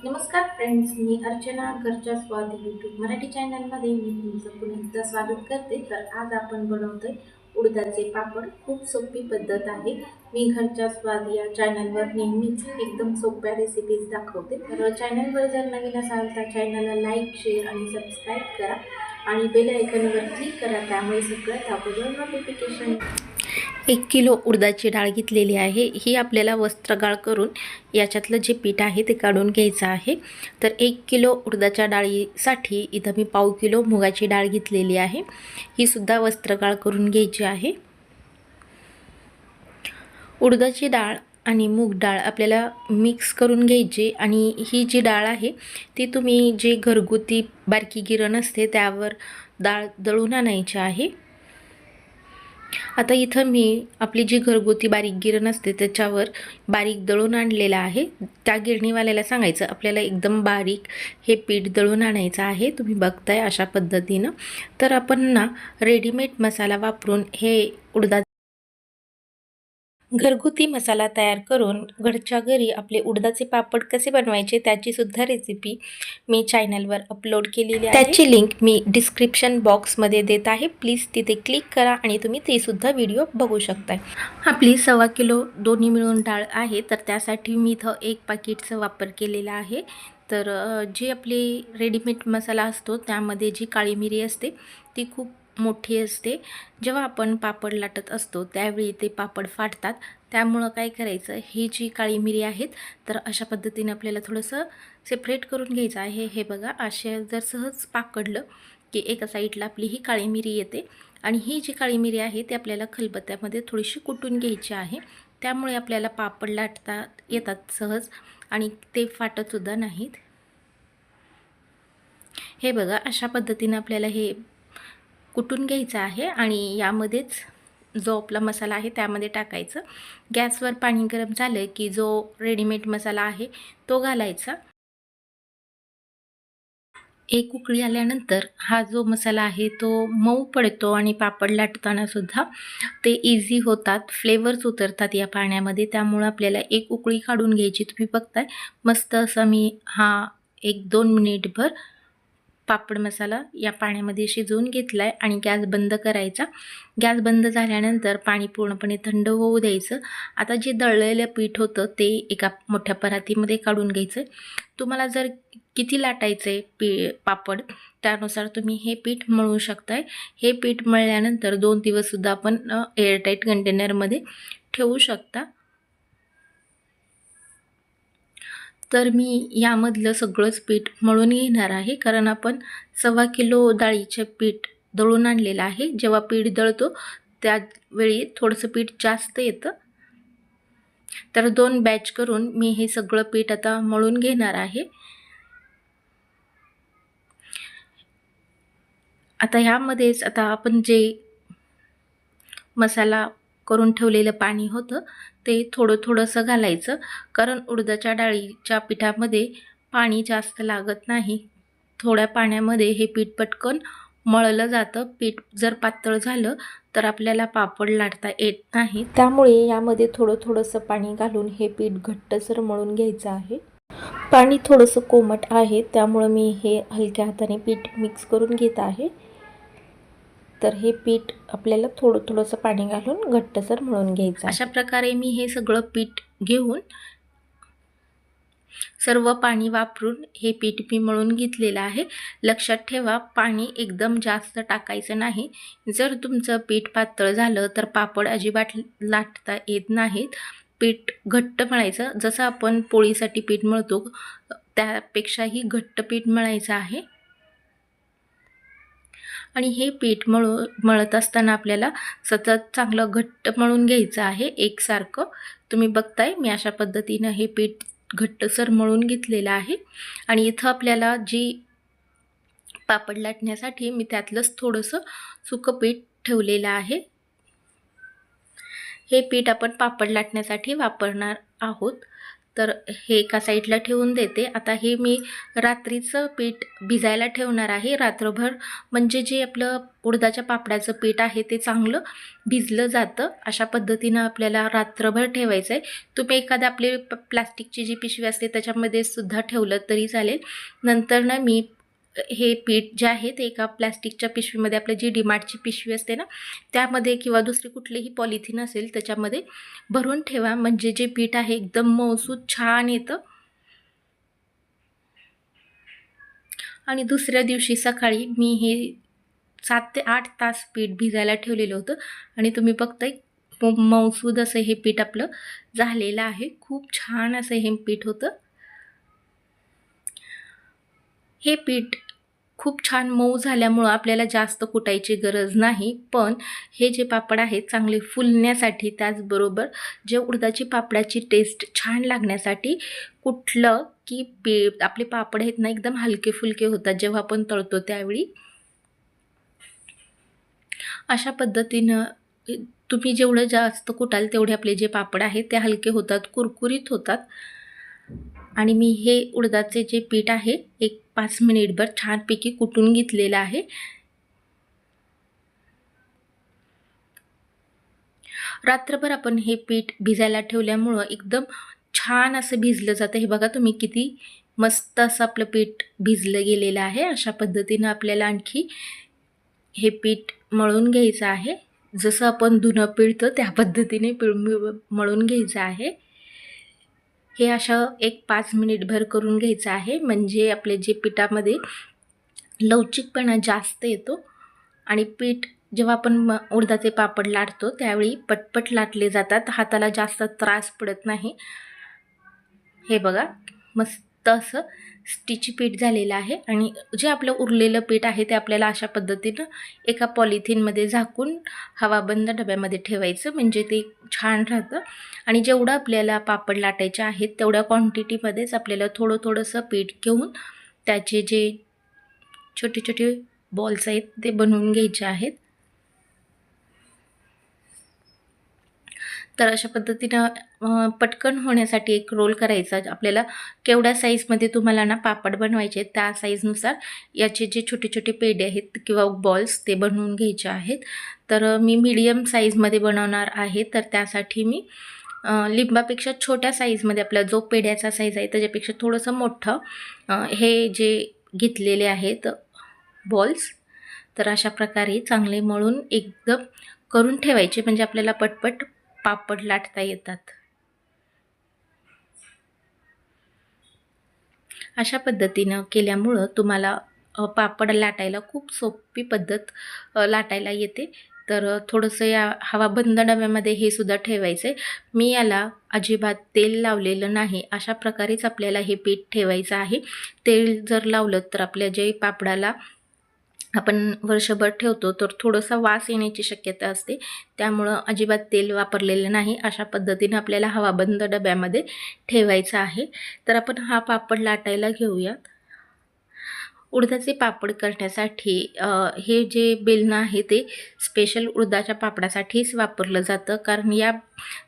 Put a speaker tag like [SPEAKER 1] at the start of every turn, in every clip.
[SPEAKER 1] नमस्कार फ्रेंड्स, मी अर्चना घरच्या स्वाद यूट्यूब मराठी चॅनलमध्ये मी तुमचं पुन्हा एकदा स्वागत करते. तर आज आपण बनवतोय उडदाचे पापड. खूप सोपी पद्धत आहे. मी घरच्या स्वाद या चॅनलवर नेहमीच एकदम सोप्या रेसिपीज दाखवते. तर चॅनलवर जर नवीन असाल तर चॅनलला लाईक, शेअर आणि सबस्क्राईब करा आणि बेल आयकॉनवर क्लिक करा. त्यामुळे सगळ्यात अगोदर नोटिफिकेशन. 1 किलो उडदाची डाळ घेतलेली आहे. ही आपल्याला वस्त्रगाळ करून याच्यातलं जे पीठ आहे ते काढून घ्यायचं आहे. तर 1 किलो उडदाच्या डाळीसाठी इथं मी पाव किलो मुगाची डाळ घेतलेली आहे. ही सुद्धा वस्त्रगाळ करून घ्यायची आहे. उडदाची डाळ आणि मूग डाळ आपल्याला मिक्स करून घ्यायची आणि ही जी डाळ आहे ती तुम्ही जे घरगुती बारकी गिरण असते त्यावर डाळ दळून आणायची आहे. आता इथं मी आपली जी घरगुती बारीक गिरण असते त्याच्यावर बारीक दळून आणलेलं आहे. त्या गिरणीवाल्याला सांगायचं आपल्याला एकदम बारीक हे पीठ दळून आणायचं आहे. तुम्ही बघताय अशा पद्धतीनं. तर आपण ना रेडीमेड मसाला वापरून हे घरगुती मसाला तयार करून घरच्या घरी आपले उडदाचे पापड कसे बनवायचे त्याची सुद्धा रेसिपी मी चॅनलवर अपलोड केलेली आहे. त्याची लिंक मी डिस्क्रिप्शन बॉक्समध्ये देत आहे. प्लीज तिथे क्लिक करा आणि तुम्ही ते सुद्धा व्हिडिओ बघू शकताय. आपली 1.25 किलो दोन्ही मिळून डाळ आहे. तर त्यासाठी मी इथं 1 पाकिटचा वापर केलेला आहे. तर जी आपली रेडीमेड मसाला असतो त्यामध्ये जी काळी मिरी असते ती खूप मोठी असते. जेव्हा आपण पापड लाटत असतो त्यावेळी ते पापड फाटतात. त्यामुळं काय करायचं, ही जी काळी मिरी आहेत तर अशा पद्धतीने आपल्याला थोडंसं सेपरेट करून घ्यायचं आहे. हे बघा, असे जर सहज पाकडलं की एका साईडला आपली ही काळी मिरी येते आणि ही जी काळी मिरी आहे ती आपल्याला खलबत्त्यामध्ये थोडीशी कुटून घ्यायची आहे. त्यामुळे आपल्याला पापड लाटता येतात सहज आणि ते फाटतसुद्धा नाहीत. हे बघा, अशा पद्धतीने आपल्याला हे कुटून घ्यायचं आहे आणि यामध्येच जो आपला मसाला आहे त्यामध्ये टाकायचं. गॅसवर पाणी गरम झालं की जो रेडीमेड मसाला आहे तो घालायचा. एक उकळी आल्यानंतर हा जो मसाला आहे तो मऊ पडतो आणि पापड लाटताना सुद्धा ते इझी होतात, फ्लेवर्स उतरतात या पाण्यामध्ये. त्यामुळे आपल्याला एक उकळी काढून घ्यायची. तुम्ही बघताय मस्त असं मी हा 1-2 मिनिटभर पापड मसाला या पाण्यामध्ये शिजवून घेतला आहे आणि गॅस बंद करायचा. गॅस बंद झाल्यानंतर पाणी पूर्णपणे थंड होऊ द्यायचं. आता जे दळलेलं पीठ होतं ते एका मोठ्या परातीमध्ये काढून घ्यायचं. तुम्हाला जर किती लाटायचं आहे पापड त्यानुसार तुम्ही हे पीठ मळू शकताय. हे पीठ मळल्यानंतर 2 दिवससुद्धा आपण एअरटाईट कंटेनरमध्ये ठेवू शकता. तर मी यामधलं सगळंच पीठ मळून घेणार आहे, कारण आपण 1.25 किलो डाळीचे पीठ दळून आणलेलं आहे. जेव्हा पीठ दळतो त्यावेळी थोडंसं पीठ जास्त येतं. तर 2 बॅच करून मी हे सगळं पीठ आता मळून घेणार आहे. आता ह्यामध्येच आता आपण जे मसाला करून ठेवलेलं पाणी होतं ते थोडंसं घालायचं, कारण उडदाच्या डाळीच्या पिठामध्ये पाणी जास्त लागत नाही. थोड्या पाण्यामध्ये हे पीठ पटकन मळलं जातं. पीठ जर पातळ झालं तर आपल्याला पापड लाटता येत नाही. त्यामुळे यामध्ये थोडंसं पाणी घालून हे पीठ घट्टसर मळून घ्यायचं आहे. पाणी थोडंसं कोमट आहे त्यामुळे मी हे हलक्या हाताने पीठ मिक्स करून घेत आहे. तर हे पीठ आपल्याला थोडंसं पाणी घालून घट्टसर मळून घ्यायचं. अशा प्रकारे मी हे सगळं पीठ घेऊन सर्व पाणी वापरून हे पीठ मी मळून घेतलेलं आहे. लक्षात ठेवा, पाणी एकदम जास्त टाकायचं नाही. जर तुमचं पीठ पातळ झालं तर पापड अजिबात लाटता येत नाहीत. पीठ घट्ट मळायचं, जसं आपण पोळीसाठी पीठ मळतो त्यापेक्षाही घट्ट पीठ मळायचं आहे. आणि हे पीठ मळत असताना आपल्याला सतत चांगलं घट्ट मळून घ्यायचं आहे एकसारखं. तुम्ही बघताय मी अशा पद्धतीनं हे पीठ घट्टसर मळून घेतलेलं आहे. आणि इथं आपल्याला जी पापड लाटण्यासाठी मी त्यातलंच थोडंसं सुकं पीठ ठेवलेलं आहे. हे पीठ आपण पापड लाटण्यासाठी वापरणार आहोत. तर हे एका साईडला ठेवून देते. आता हे मी रात्रीचं पीठ भिजायला ठेवणार आहे रात्रभर, म्हणजे जे आपलं उडदाच्या पापडाचं पीठ आहे ते चांगलं भिजलं जातं. अशा पद्धतीनं आपल्याला रात्रभर ठेवायचं आहे. तुम्ही एखाद्या आपली प्लास्टिकची जी पिशवी असते त्याच्यामध्ये सुद्धा ठेवलं तरी चालेल. नंतर ना मी हे पीठ जे आहे ते एका प्लॅस्टिकच्या पिशवीमध्ये, आपल्या जी डीमार्टची पिशवी असते ना त्यामध्ये, किंवा दुसरी कुठलीही पॉलिथिन असेल त्याच्यामध्ये भरून ठेवा, म्हणजे जे पीठ आहे एकदम मऊसूत छान येतं. आणि दुसऱ्या दिवशी सकाळी मी हे 7 ते 8 तास पीठ भिजायला ठेवलेलं होतं आणि तुम्ही बघताय मऊसूद असं हे पीठ आपलं झालेलं आहे. खूप छान असं हे पीठ होतं. हे पीठ खूप छान मऊ झाल्यामुळं आपल्याला जास्त कुटायची गरज नाही. पण हे जे पापड आहेत चांगले फुलण्यासाठी, त्याचबरोबर जे उडदाची पापडाची टेस्ट छान लागण्यासाठी कुठलं की आपले पापड आहेत ना एकदम हलके फुलके होतात जेव्हा आपण तळतो त्यावेळी. अशा पद्धतीनं तुम्ही जेवढं जास्त कुटाल तेवढे आपले जे पापड आहेत ते हलके होतात, कुरकुरीत होतात. आणि मी हे उडदाचे जे पीठ आहे एक 5 मिनिटभर छानपैकी कुटून घेतलेलं आहे. रात्रभर आपण हे पीठ भिजायला ठेवल्यामुळं एकदम छान असं भिजलं जातं. हे बघा तुम्ही किती मस्त असं आपलं पीठ भिजलं गेलेलं आहे. अशा पद्धतीनं आपल्याला आणखी हे पीठ मळून घ्यायचं आहे. जसं आपण धुणं पिळतो त्या पद्धतीने मळून घ्यायचं आहे. हे असं एक 5 मिनिटभर करून घ्यायचं आहे, म्हणजे आपले जे पिठामध्ये लवचिकपणा जास्त येतो आणि पीठ जेव्हा आपण उडदाचे पापड लाटतो त्यावेळी पटपट लाटले जातात, हाताला जास्त त्रास पडत नाही. हे बघा मस्त असं स्टिची पीठ झालेलं आहे. आणि जे आपलं उरलेलं पीठ आहे ते आपल्याला अशा पद्धतीनं एका पॉलिथिनमध्ये झाकून हवाबंद डब्यामध्ये ठेवायचं, म्हणजे ते छान राहतं. आणि जेवढं आपल्याला पापड लाटायचे आहेत तेवढ्या क्वांटिटीमध्येच आपल्याला थोडंसं पीठ घेऊन त्याचे जे छोटे छोटे बॉल्स आहेत ते बनवून घ्यायचे आहेत. तर अशा पद्धतीनं पटकन होण्यासाठी एक रोल करायचा. आपल्याला केवढ्या साईजमध्ये तुम्हाला ना पापड बनवायचे त्या साईजनुसार याचे जे छोटे छोटे पेढे आहेत किंवा बॉल्स ते बनवून घ्यायचे आहेत. तर मी मीडियम साईजमध्ये बनवणार आहे, तर त्यासाठी मी लिंबापेक्षा छोट्या साईजमध्ये, आपला जो पेढ्याचा साईज आहे त्याच्यापेक्षा थोडंसं मोठं हे जे घेतलेले आहेत बॉल्स. तर अशा प्रकारे चांगले मळून एकदम करून ठेवायचे, म्हणजे आपल्याला पटपट पापड लाटता येतात. अशा पद्धतीनं केल्यामुळं तुम्हाला पापड लाटायला खूप सोपी पद्धत लाटायला येते. तर थोडंसं या हवाबंद डब्यामध्ये हे सुद्धा ठेवायचं आहे. मी याला अजिबात तेल लावलेलं नाही. अशा प्रकारेच आपल्याला हे पीठ ठेवायचं आहे. तेल जर लावलं तर आपल्या जे पापडाला आपण वर्षभर ठेवतो तर थोडासा वास येण्याची शक्यता असते, त्यामुळं अजिबात तेल वापरलेलं नाही. अशा पद्धतीने आपल्याला हवाबंद डब्यामध्ये ठेवायचं आहे. तर आपण हा पापड लाटायला घेऊयात. उडदाचे पापड करण्यासाठी हे जे बेलणं आहे ते स्पेशल उडदाच्या पापडासाठीच वापरलं जातं, कारण या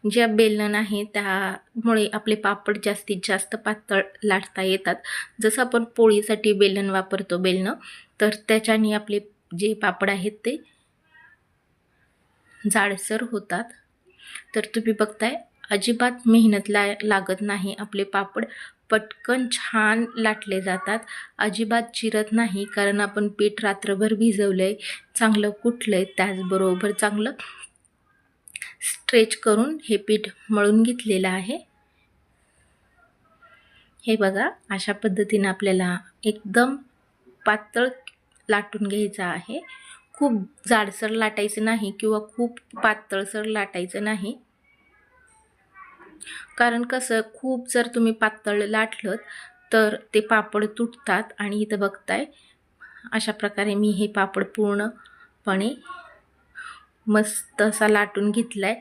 [SPEAKER 1] ज्या बेलणं आहे त्यामुळे आपले पापड जास्तीत जास्त पातळ लाटता येतात. जसं आपण पोळीसाठी बेलन वापरतो बेलणं, तर त्याच्याने आपले जे पापड आहेत ते जाडसर होतात. तर तुम्ही बघताय अजिबात मेहनत लागत नाही. आपले पापड पटकन छान लाटले जातात, अजिबात चिरत नाही, कारण आपण पीठ रात्रभर भिजवलंय, चांगलं कुटलंय, त्याचबरोबर चांगलं स्ट्रेच करून हे पीठ मळून घेतलेलं आहे. हे बघा अशा पद्धतीने आपल्याला एकदम पातळ लाटून घ्यायचं आहे. खूप जाडसर लाटायचं नाही किंवा खूप पातळसर लाटायचं नाही, कारण कसं खूप जर तुम्ही पातळ लाटलं तर ते पापड तुटतात. आणि इथं बघताय अशा प्रकारे मी हे पापड पूर्णपणे मस्त असा लाटून घेतलाय.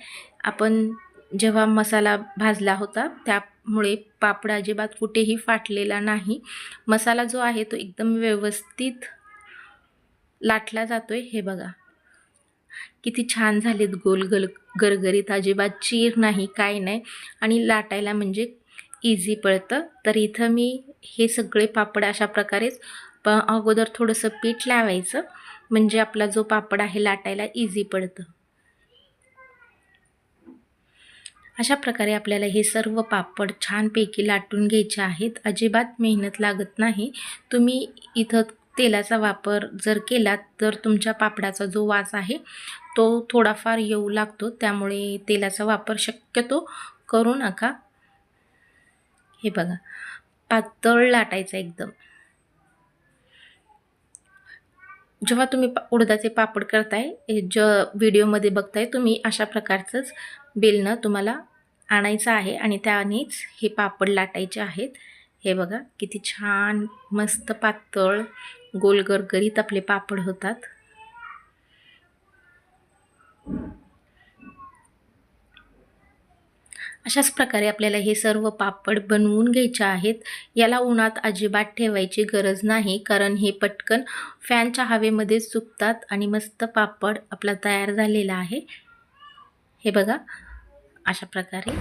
[SPEAKER 1] आपण जेव्हा मसाला भाजला होता त्यामुळे पापड अजिबात कुठेही फाटलेला नाही. मसाला जो आहे तो एकदम व्यवस्थित लाटला जातोय. हे बघा किती छान झालेत गोल गरगरीत, अजिबात चीर नाही, काय नाही. आणि लाटायला म्हणजे इझी पडतं. तर इथं मी हे सगळे पापड अशा प्रकारेच अगोदर थोडंसं पीठ लावायचं, म्हणजे आपला जो पापड आहे लाटायला इझी पडतं. अशा प्रकारे आपल्याला हे सर्व पापड छानपैकी लाटून घ्यायचे आहेत. अजिबात मेहनत लागत नाही. तुम्ही इथं तेलाचा वापर जर केलात तर तुमच्या पापडाचा जो वास आहे तो थोडाफार येऊ लागतो, त्यामुळे तेलाचा वापर शक्यतो करू नका. हे बघा, पातळ लाटायचं एकदम. जेव्हा तुम्ही उडदाचे पापड करताय, व्हिडिओमध्ये बघताय तुम्ही, अशा प्रकारचंच बेलणं तुम्हाला आणायचं आहे आणि त्यानेच हे पापड लाटायचे आहेत. हे बघा किती छान मस्त पातळ गोल गरगरीत आपले पापड होतात. अशाच प्रकारे आपल्याला हे सर्व पापड बनवून घ्यायचे आहेत. याला उन्हात अजिबात ठेवायची गरज नाही, कारण हे पटकन फॅनच्या हवेमध्ये सुकतात आणि मस्त पापड आपला तयार झालेला आहे. हे बघा, अशा प्रकारे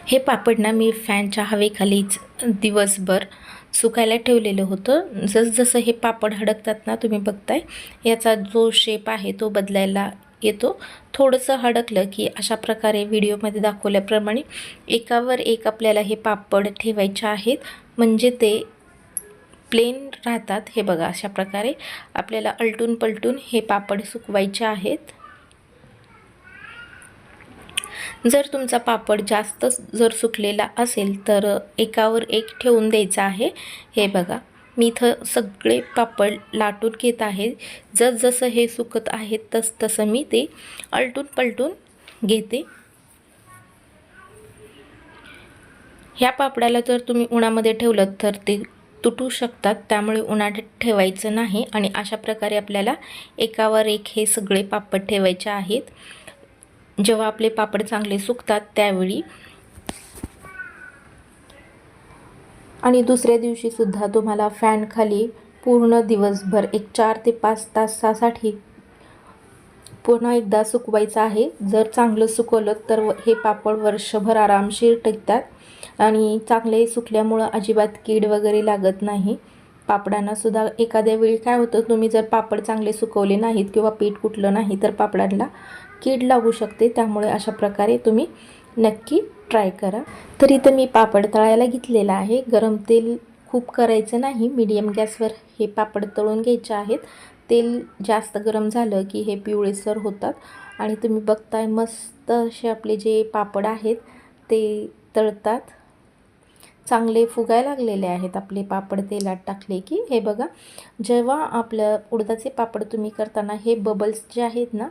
[SPEAKER 1] हे पापड ना मी फॅनच्या हवेखालीच दिवसभर सुकायला ठेवलेलं होतं. जसजसं हे पापड हडकतात ना, तुम्ही बघताय याचा जो शेप आहे तो बदलायला येतो. थोडंसं हडकलं की अशा प्रकारे व्हिडिओमध्ये दाखवल्याप्रमाणे एकावर एक आपल्याला हे पापड ठेवायचे आहेत, म्हणजे ते प्लेन राहतात. हे बघा, अशा प्रकारे आपल्याला अलटून पलटून हे पापड सुकवायचे आहेत. जर तुमचा पापड जास्त जर सुकलेला असेल तर एकावर एक ठेवून द्यायचा आहे. हे बघा, मी इथं सगळे पापड लाटून घेत आहे. जसजसं हे सुकत आहेत तसं मी ते अलटून पलटून घेते. ह्या पापडाला जर तुम्ही उन्हामध्ये ठेवलं तर ते तुटू शकतात, त्यामुळे उन्हात ठेवायचं नाही. आणि अशा प्रकारे आपल्याला एकावर एक हे सगळे पापड ठेवायचे आहेत. जेव्हा आपले पापड चांगले सुकतात त्यावेळी, आणि दुसऱ्या दिवशी सुद्धा तुम्हाला फॅन खाली पूर्ण दिवसभर एक 4 ते 5 तासासाठी पुन्हा एकदा सुकवायचं आहे. जर चांगलं सुकवलं तर हे पापड वर्षभर आरामशीर टिकतात आणि चांगले सुकल्यामुळं अजिबात कीड वगैरे लागत नाही. पापडांना सुद्धा एखाद्या वेळी काय होतं, तुम्ही जर पापड चांगले सुकवले नाहीत किंवा पीठ कुटलं नाही तर पापडांना कीड लागू शकते. त्यामुळे अशा प्रकारे तुम्ही नक्की ट्राय करा. तर इथं मी पापड तळायला घेतलेला आहे. गरम तेल खूप करायचं नाही, मीडियम गॅसवर हे पापड तळून घ्यायचे आहेत. तेल जास्त गरम झालं की हे पिवळेसर होतात. आणि तुम्ही बघताय मस्त असे आपले जे पापड आहेत ते तळतात. चांगले फुगायला लागलेले आहेत आपले पापड तेलात टाकले की. हे बघा, जेव्हा आपलं उडदाचे पापड तुम्ही करताना हे बबल्स जे आहेत ना,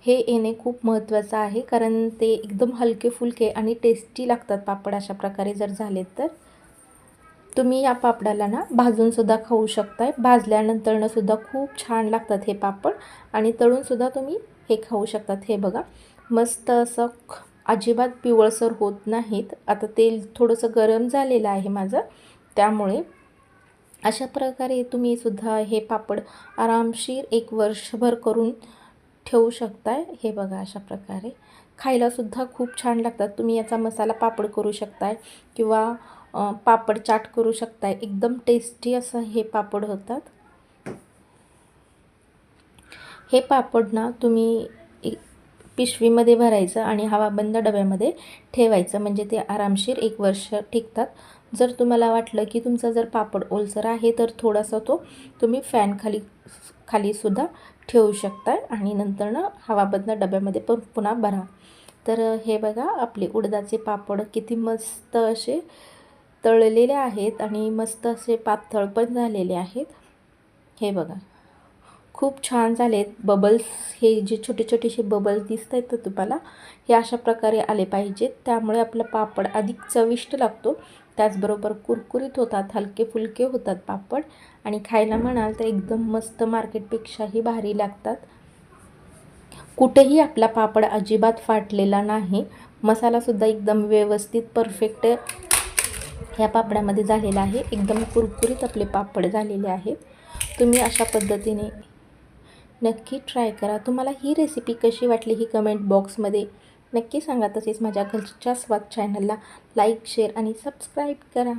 [SPEAKER 1] हे येणे खूप महत्त्वाचं आहे, कारण ते एकदम हलके फुलके आणि टेस्टी लागतात पापड. अशा प्रकारे जर झाले तर तुम्ही या पापडाला ना भाजूनसुद्धा खाऊ शकताय. भाजल्यानंतरनं सुद्धा खूप छान लागतात हे पापड, आणि तळूनसुद्धा तुम्ही हे खाऊ शकतात. हे बघा, मस्त असं अजिबात पिवळसर होत नाहीत. आता तेल थोडंसं गरम झालेलं आहे माझं, त्यामुळे अशा प्रकारे तुम्ही सुद्धा हे पापड आरामशीर एक वर्षभर करून ठेवू शकताय. हे बघा, अशा प्रकारे खायलासुद्धा खूप छान लागतात. तुम्ही याचा मसाला पापड करू शकताय किंवा पापड चाट करू शकताय. एकदम टेस्टी असं हे पापड होतात. हे पापड ना तुम्ही पिशवीमध्ये भरायचं आणि हवाबंद डब्यामध्ये ठेवायचं, म्हणजे ते आरामशीर एक वर्ष टिकतात. जर तुम्हाला वाटलं की तुमचा जर पापड ओलसर आहे तर थोडासा तो तुम्ही फॅन खाली सुद्धा ठेवू शकता आणि नंतर ना हवाबंद डब्यामध्ये पण पुन्हा भरा. तर हे बघा, आपले उडदाचे पापड किती मस्त असे तळलेले आहेत आणि मस्त असे पातळ पण झालेले आहेत. हे बघा, खूप छान झालेत. बबल्स, हे जे छोटे छोटेसे बबल्स दिसत आहेत तर तुम्हाला हे अशा प्रकारे आले पाहिजेत, त्यामुळे आपला पापड अधिक चविष्ट लागतो. त्याचबरोबर कुरकुरीत होतात, हलके फुलके होतात पापड, आणि खायला म्हणाल तर एकदम मस्त मार्केटपेक्षाही भारी लागतात. कुठेही आपला पापड अजिबात फाटलेला नाही. मसालासुद्धा एकदम व्यवस्थित परफेक्ट ह्या पापडामध्ये झालेला आहे. एकदम कुरकुरीत आपले पापड झालेले आहेत. तुम्ही अशा पद्धतीने नक्की ट्राय करा. तुम्हाला ही रेसिपी कशी वाटली ही कमेंट बॉक्समध्ये नक्की सांगा. तसेच माझ्या घरच्या स्वाद चॅनलला लाईक, शेअर आणि सबस्क्राईब करा.